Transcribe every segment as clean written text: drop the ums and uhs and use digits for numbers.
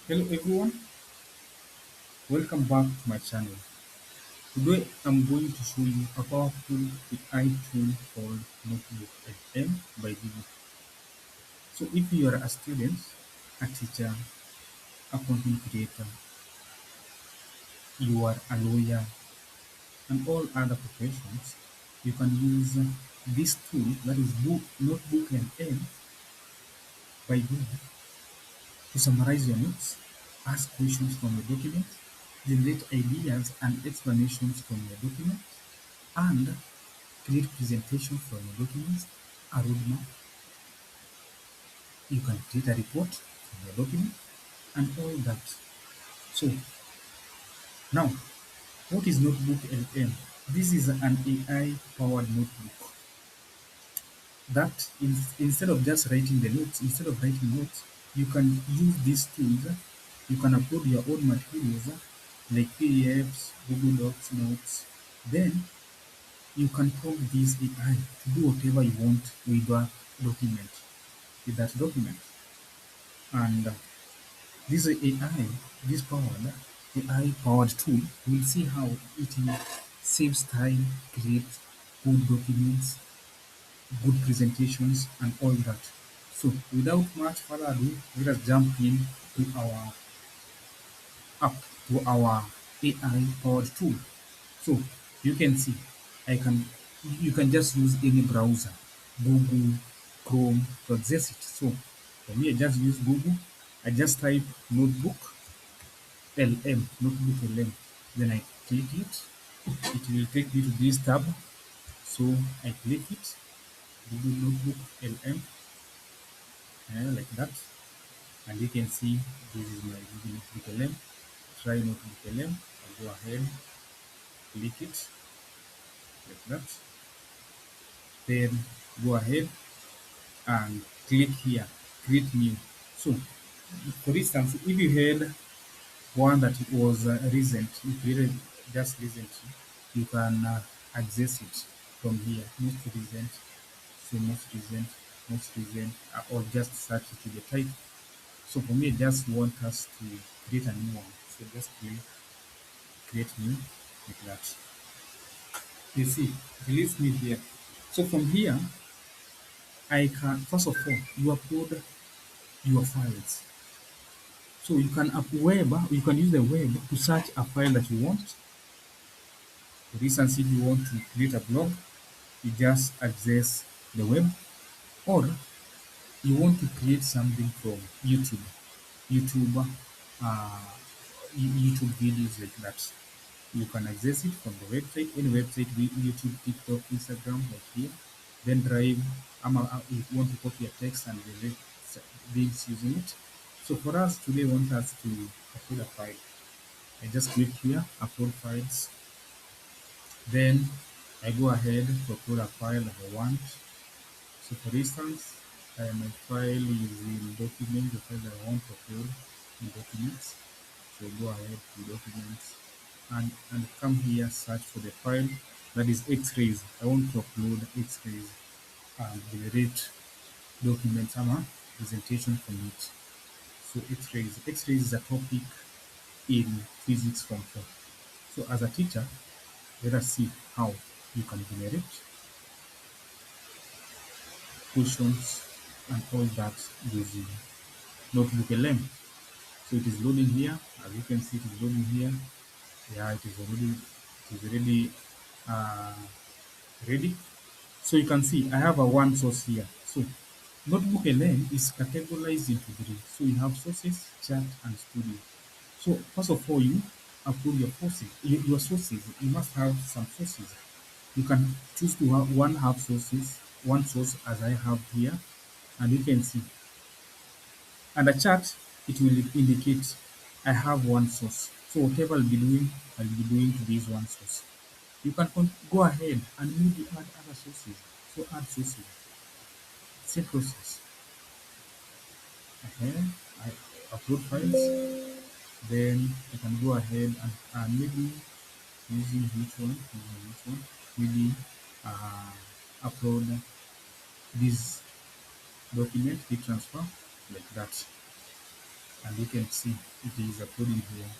Hello everyone, welcome back to my channel. Today I'm going to show you a powerful AI tool called NOTEBOOK.LM by Google. So if you are a student, a teacher, a content creator, you are a lawyer, and all other professions, you can use this tool that is NOTEBOOK.LM by Google to summarize your notes, ask questions from your document, generate ideas and explanations from your document, and create presentation from your documents, a roadmap. You can create a report from your document and all that. So now, what is Notebook LM? This is an AI powered notebook that instead of just writing the notes, instead of writing notes, you can use these tools. You can upload your own materials like PDFs, Google Docs, notes. Then you can prompt this AI to do whatever you want with your document, with that document. And this AI, this AI-powered tool, we'll see how it saves time, creates good documents, good presentations, and all that. So, without much further ado, let us jump in to our app, to our AI-powered tool. So, you can see, I can, you can just use any browser, Google, Chrome, to access it. So, for me, I just use Google. I just type notebook LM, notebook LM. Then I click it. It will take me to this tab. So I click it, Google Notebook LM, like that. And you can see this is my Google Notebook LM. Try Notebook LM. I'll go ahead, click it like that. Then go ahead and click here, create new. So for instance, if you had one that was recent, you created just recently, you can access it from here, most recent, so most recent, or just search it with the title. So for me, I just want us to create a new one. So just click create new like that. You see, it leads me here. So from here, I can, first of all, you upload your files. So you can you can use the web to search a file that you want. For instance, if you want to create a blog, you just access the web, or you want to create something from YouTube, YouTube, uh, YouTube videos like that. You can access it from the website, any website, YouTube, TikTok, Instagram, like here. Then Drive, if you want to copy a text and delete links using it. So for us today, I want us to upload a file. I just click here, upload files. Then I go ahead to upload a file that I want. So for instance, my file is in document, the file that I want to upload in documents. So go ahead to documents and come here, search for the file that is X-rays. I want to upload X-rays and generate documents ama presentation from it. So X-rays. X-rays is a topic in physics form 4. So as a teacher, let us see how you can generate questions and all that using Notebook LM. So it is loading here. As you can see, it is loading here. Yeah, it is already uh, ready. So you can see I have a one source here. So Notebook LM is categorized into three. So you have sources, chat, and studio. So first of all, you upload your sources. You must have some sources. You can choose to have one source as I have here, and you can see. And a chart, it will indicate I have one source. So whatever I'll be doing to this one source. You can go ahead and maybe add other sources. So add sources, same process. I upload files, then I can go ahead and maybe using which one, maybe uh, upload this document, heat transfer, like that. and you can see it is uploading here.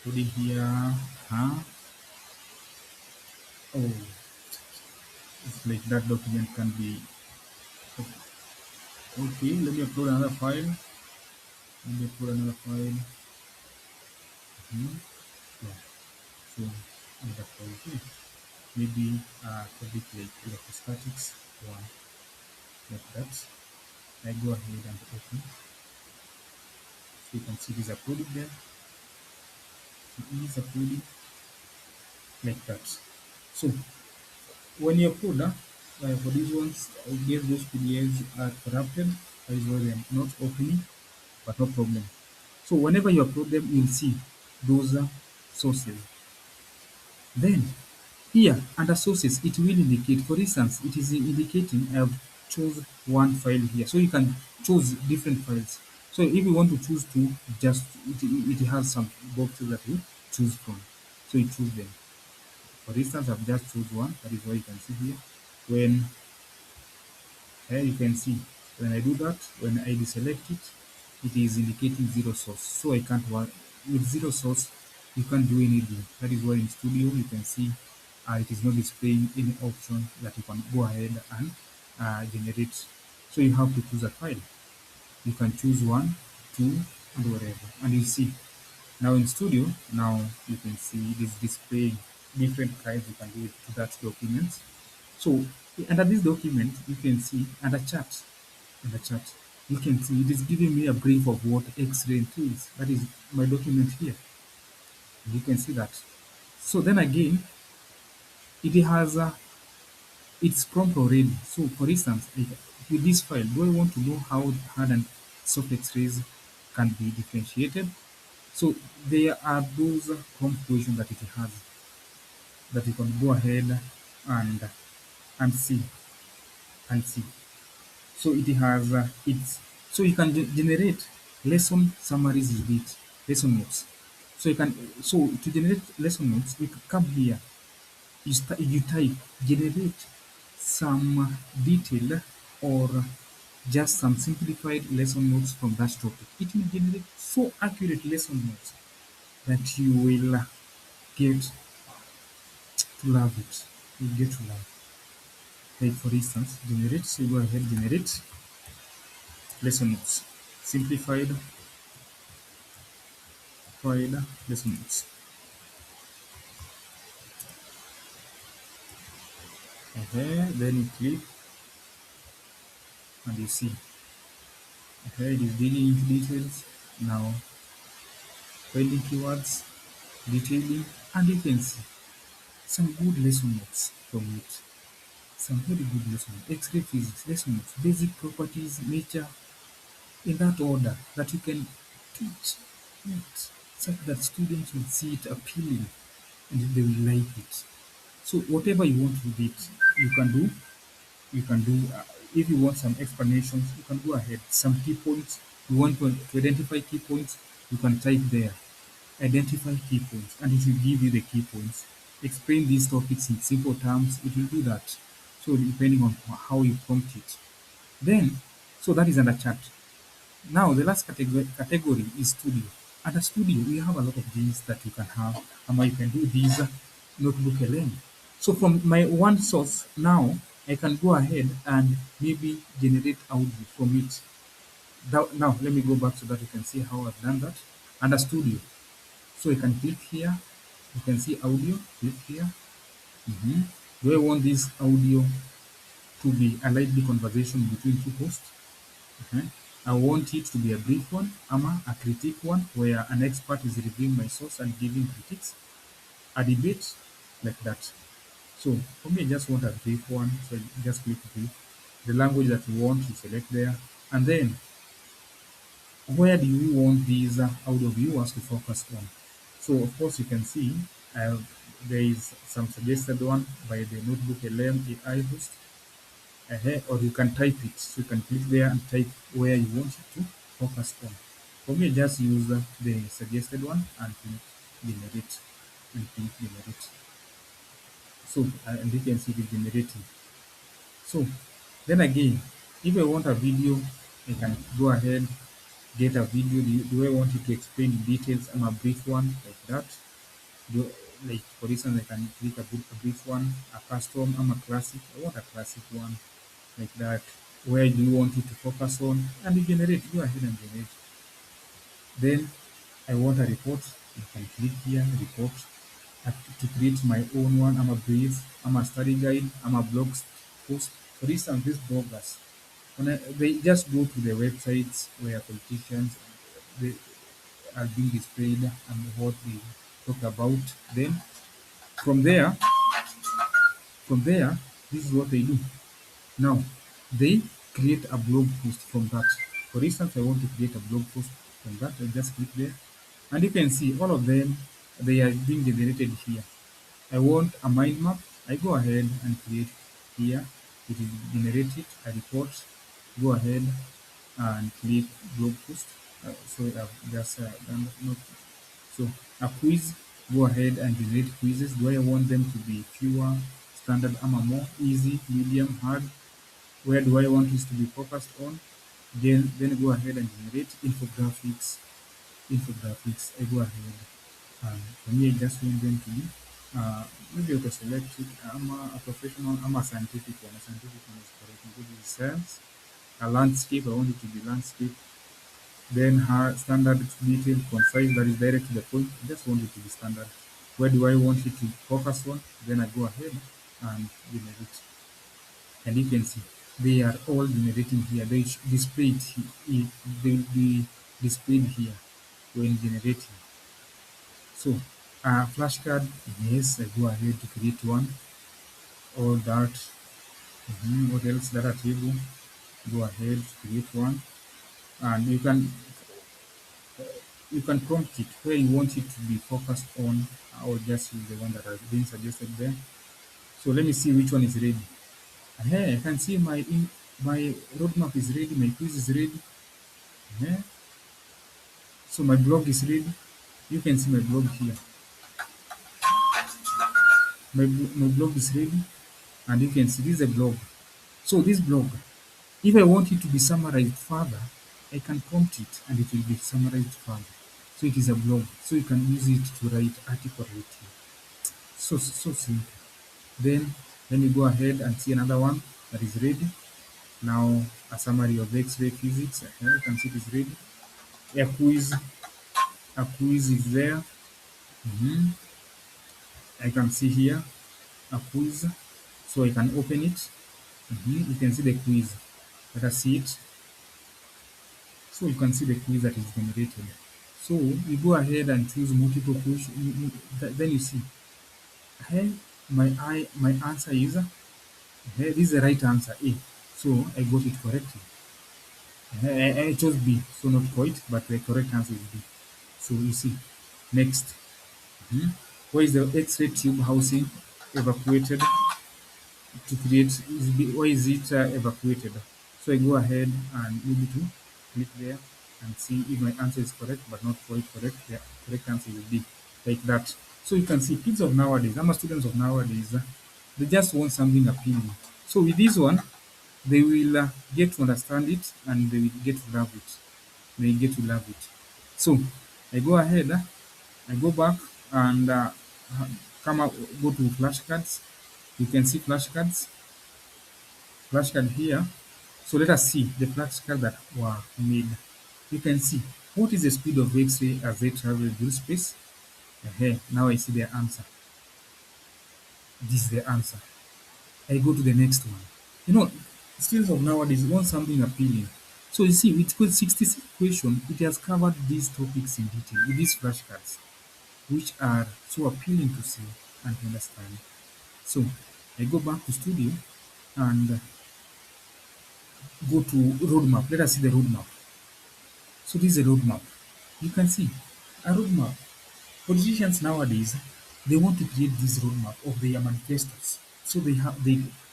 Uploading here. Huh? Oh, it's like that document can be. Okay, let me upload another file. Let me upload another file. Hmm. Yeah. So another file here. Maybe a bit like electrostatics one, like that. I go ahead and open. So you can see it is uploaded there. It is uploading like that. So when you upload for these ones, I guess those PDFs are corrupted. That is why they are not opening, but no problem. So whenever you upload them, you'll see those sources. Then here under sources, it will indicate, for instance, it is indicating I have chose one file here. So you can choose different files. So if you want to choose two, just it has some boxes that you choose from. So you choose them. For instance, I've just choose one. That is why you can see here. When you can see when I do that, when I deselect it, it is indicating zero source. So I can't work with zero source. You can't do anything. That is why in Studio you can see it is not displaying any option that you can go ahead and generate. So you have to choose a file. You can choose one, two, and whatever, and you see now in Studio. Now you can see it is displaying different kinds you can do to that document. So under this document, you can see under chat, in the chat, you can see it is giving me a brief of what X-ray entails. That is my document here. You can see that. So then again, it has its prompt already. So for instance, with this file, do I want to know how hard and soft X-rays can be differentiated? So there are those prompt questions that it has that you can go ahead and see and see. So it has it's so you can generate lesson summaries with it, lesson notes. So you can so to generate lesson notes, you can come here, you type generate some detailed or just some simplified lesson notes from that topic. It will generate so accurate lesson notes that you will get to love it. You get to love. Like for instance, generate. So you go ahead, generate lesson notes, simplified file lesson notes. Okay, then you click and you see. Okay, it is digging into details. Now finding keywords, detailing, and you can see some good lesson notes from it. Some very good lesson notes. X-ray physics lesson notes, basic properties, nature, in that order that you can teach it such that students will see it appealing and they will like it. So whatever you want with it, you can do. You can do if you want some explanations, you can go ahead. Some key points you want to identify key points, you can type there identify key points and it will give you the key points. Explain these topics in simple terms, it will do that. So depending on how you prompt it, then so that is under chat. Now the last category is studio. Under studio, we have a lot of things that you can have, and you can do these NOTEBOOK.LM. So from my one source now, I can go ahead and maybe generate audio from it. Now let me go back so that you can see how I've done that. Under studio, so you can click here. You can see audio. Click here. Do I want this audio to be a lively conversation between two hosts? Okay. I want it to be a brief one, a critique one, where an expert is reviewing my source and giving critiques, a debate, like that. So for me, I just want a brief one, so I just click brief. The language that you want, you select there, and then where do you want these audio viewers to focus on? So of course, you can see uh, there is some suggested one by the NOTEBOOK.LM AI host. Or you can type it. So you can click there and type where you want it to focus on. For me, just use the suggested one and click generate and click generate. So and you can see the generating. So then again, if I want a video, I can go ahead. get a video. Do I want it to explain details? I'm a brief one like that. Do like for instance, I can click a brief one, a custom. I'm a classic. I want a classic one like that. Where do you want it to focus on? And you generate. Go ahead and generate. Then I want a report. You can click here, report. To create my own one. I'm a brief. I'm a study guide. I'm a blog post. For instance, these bloggers, they just go to the websites where politicians they are being displayed and what they talk about. Then from there, from there, this is what they do. Now, they create a blog post from that. For instance, I want to create a blog post from that. I just click there, and you can see all of them. They are being generated here. I want a mind map. I go ahead and create here. It is generated. A report. Go ahead and click blog post. So I've just done not so a quiz. Go ahead and generate quizzes. Do I want them to be fewer, standard, more, easy, medium, hard? Where do I want this to be focused on? Then go ahead and generate infographics. Infographics. I go ahead and for me I just want them to be maybe auto select it. I'm a professional. I'm a scientific one. A scientific one is correct because it's science. A landscape. I want it to be landscape. Then her standard, detailed, concise, that is direct to the point. I just want it to be standard. Where do I want it to focus on? Then I go ahead and generate. And you can see they are all generating here. They displayed they will be displayed here when generating. So flashcard, yes, I go ahead to create one. All that. What else? Data table. Go ahead to create one. And you can prompt it where you want it to be focused on, or just use the one that has been suggested there. So let me see which one is ready. Hey, I can see my roadmap is ready, my quiz is ready. Yeah. So my blog is ready. You can see my blog here. My blog is ready, and you can see this is a blog. So this blog, if I want it to be summarized further, I can prompt it and it will be summarized further. So it is a blog. So you can use it to write article right here. So simple. Then let me go ahead and see another one that is ready. Now a summary of X-ray physics. You can see it is ready. A quiz is there. Mhm. I can see here a quiz, so I can open it. You can see the quiz. Let us see it. So you can see the quiz that is generated. So you go ahead and choose multiple question. Then you see, hey, my answer is hey, this is the right answer A. So I got it correctly. I chose B, so not quite, but the correct answer is B. So you see, next. Mhm. Why is the X-ray tube housing evacuated to create? Why is it evacuated? So I go ahead and maybe to click there and see if my answer is correct, but not quite correct. The correct answer is B, like that. So you can see kids of nowadays, I'm a students of nowadays, they just want something appealing. So with this one, they will get to understand it and they will get to love it. They get to love it. So I go ahead, I go back and come up, go to flashcards. You can see flashcard here. So let us see the flashcards that were made. You can see what is the speed of X-ray as they travel through space. Now I see the answer. This is the answer. I go to the next one. You know, students of nowadays want something appealing. So you see, with quiz 66 question, it has covered these topics in detail with these flashcards, which are so appealing to see and to understand. So I go back to studio and go to roadmap. Let us see the roadmap. So this is a roadmap. You can see a roadmap. Politicians nowadays, they want to create this roadmap of their manifestos. So they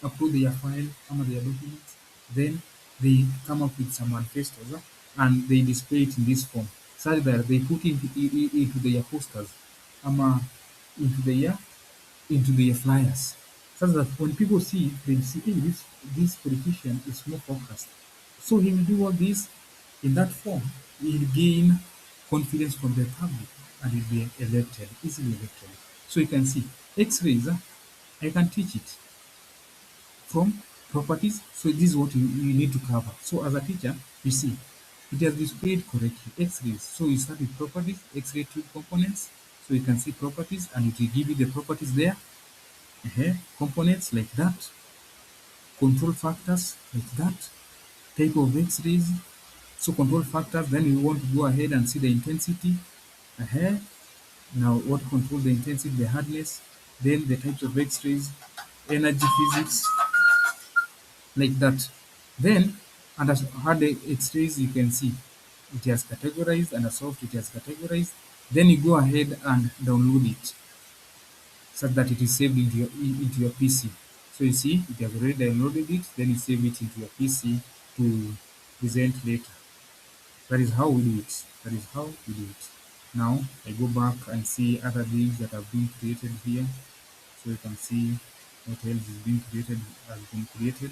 upload their file, some of their documents, then they come up with some manifestos and they display it in this form, such that they put it into their posters, um, into their flyers, such that when people see it, they see, hey, this politician is more focused. So he will do all this in that form. he'll gain confidence from the public and he'll be elected, easily elected. So you can see X-rays, I can teach it from properties. So this is what you need to cover. So as a teacher, you see, it has displayed correctly. X-rays. So you start with properties, X-ray tube components. So you can see properties and it will give you the properties there. Components like that, control factors like that, type of X-rays. So control factors, then we want to go ahead and see the intensity. uh Now what control the intensity, the hardness, then the types of X-rays, energy physics, like that. Then under hard X-rays, you can see it has categorized, under soft it has categorized. Then you go ahead and download it such that it is saved into your PC. So you see, it has already downloaded it, then you save it into your PC to present later. That is how we do it. That is how we do it. Now I go back and see other things that have been created here. So you can see what else is being created, has been created.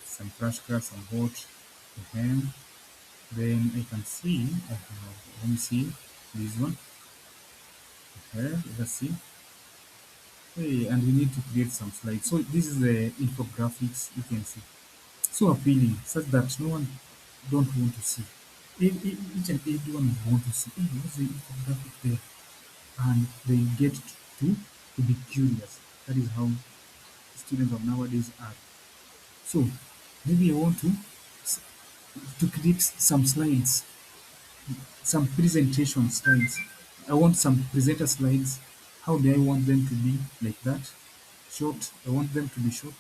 Some crash cards, some hot. um, Then I can see I have, let me see this one. Let's see. Hey, and we need to create some slides. So this is the infographics you can see. So appealing, such that no one don't want to see. Each and everyone will want to see, hey, what's the infographic there? And they get to be curious. That is how students of nowadays are. So maybe I want to create some slides, some presentation slides. I want some presenter slides. How do I want them to be? Like that. Short. I want them to be short.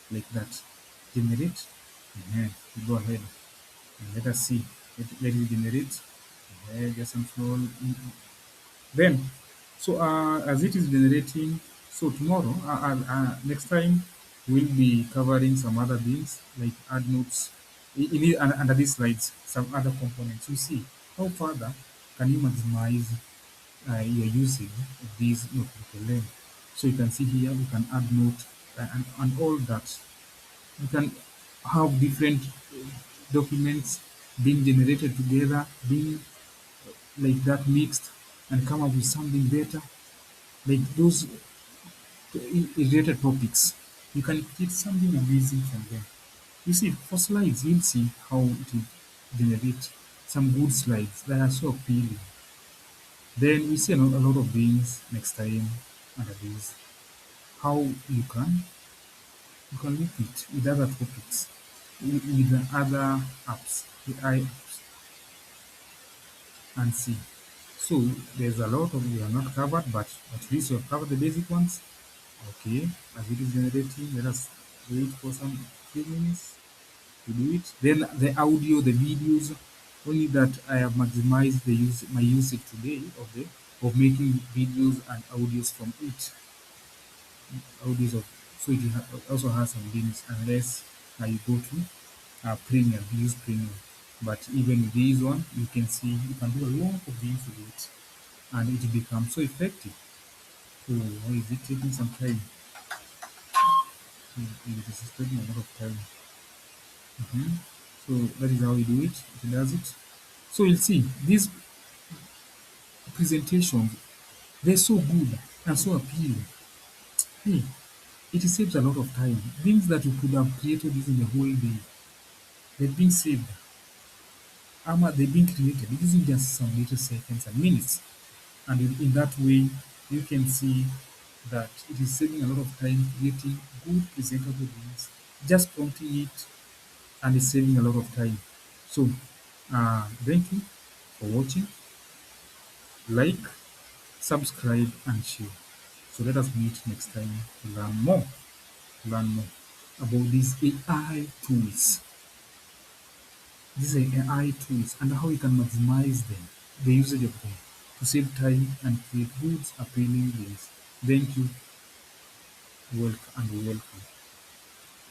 Like that. Generate. Go ahead. And let us see. Let it generate. Just some small. Then, so as it is generating, so tomorrow, next time, we'll be covering some other things like add notes under these slides, some other components. You see how further can you maximize your usage of these NOTEBOOK.LM. So you can see here, you can add note and all that. You can have different documents being generated together, being like that mixed and come up with something better, like those related topics. You can get something amazing from them. You see, for slides, you'll see how it will generate some good slides that are so appealing. Then we see a lot of things next time under this. How you can link it with other topics, with the other apps, the AI apps, and see. So there's a lot of we are not covered, but at least we have covered the basic ones. Okay, as it is generating, let us wait for some few minutes to do it. Then the audio, the videos, only that I have maximized my usage today of making videos and audios from it. Audios of so it also has some limits unless you go to premium, use premium. But even with this one, you can see you can do a lot of things with it, and it becomes so effective. So why is it taking some time? It is taking a lot of time. So that is how we do it. It does it. So you'll see these presentations, they're so good and so appealing. Hey, it saves a lot of time. Things that you could have created using the whole day, they've been saved. They've been created using just some little seconds and minutes. And in that way, you can see that it is saving a lot of time creating good presentable things, just prompting it, and it's saving a lot of time. So, thank you for watching. Like, subscribe, and share. So let us meet next time to learn more about these AI tools. These are AI tools and how you can maximize them, the usage of them, to save time and create good, appealing things. Thank you, welcome, and welcome.